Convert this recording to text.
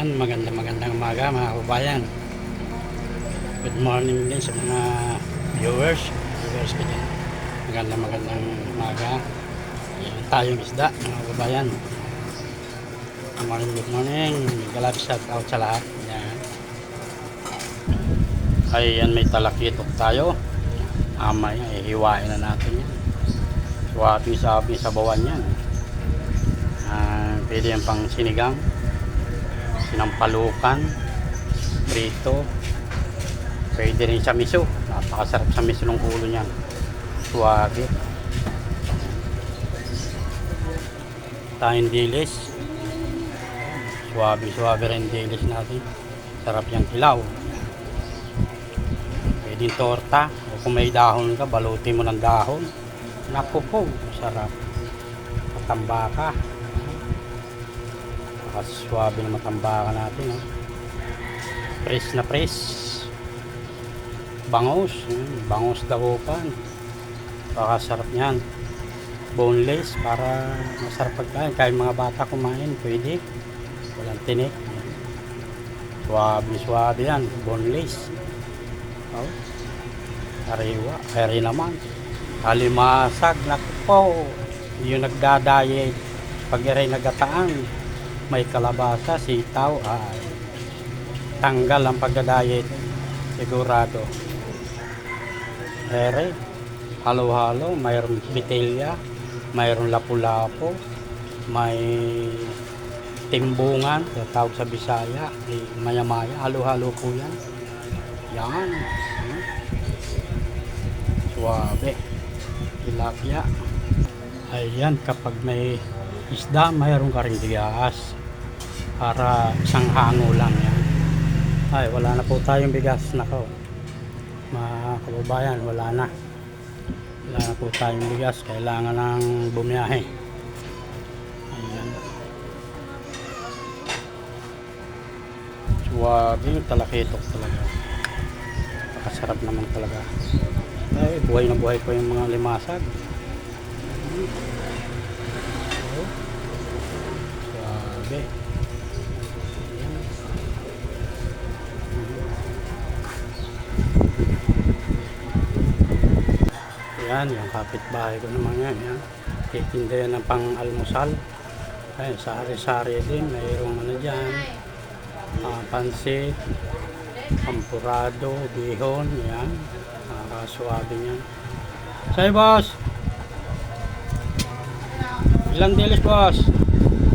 Ayan, magandang umaga mga kababayan. Good morning din sa mga viewers ko dyan. Magandang umaga. Ayan, tayong isda mga kababayan. Good morning. Galap shout out sa lahat. Ayan. Ayan, may talakitok tayo. Amay, hiwain na natin yan. Sabi sa bawan yan. Pwede yan pang sinigang, sinampalukan, prito, pwede rin sa miso. Napakasarap sa miso ng ulo niyan, suwabe. Tayong dilis, suwabe rin dilis natin. Sarap yung kilaw. Pwede torta, o kung may dahon ka, balutin mo ng dahon. Naku po, sarap. Matambaka, suwabe na matambaka natin, no? Press na press, bangus dahupan, pakasarap nyan. Boneless, para masarap pagkain, kahit mga bata kumain pwede, walang tinik. Suwabe yan, boneless. Oh, ariwa, kaya naman halimasag. Naku po, yung nagdadiet, pag iray nagataan, may kalabasa, sitaw, ay tanggal ang pagdadiet sigurado. Ere, halo-halo, mayroong bitilya, mayroong lapu-lapo, may timbungan, tawag sa Bisaya, maya-maya, halo-halo po yan. Yan, suwabe, tilapia. Ayan, kapag may isda, mayroong ka rin bigas para isang hango lang yan. Ay, wala na po tayong bigas. Nako, mga kababayan, wala na po tayong bigas, kailangan ng bumiyahe. Ayan, suwabe, talakitok talaga, nakasarap naman talaga. Ay, buhay na buhay ko yung mga limasag. Suwabe. Yan, yung kapitbahay ko naman yan. Titinda yan ng pang-almusal. Ay, sari-sari din. Mayroong ano dyan, pansit, pampurado, bihon. Yan, nakakasuwabe yan. Say, boss! Ilang dilis, boss?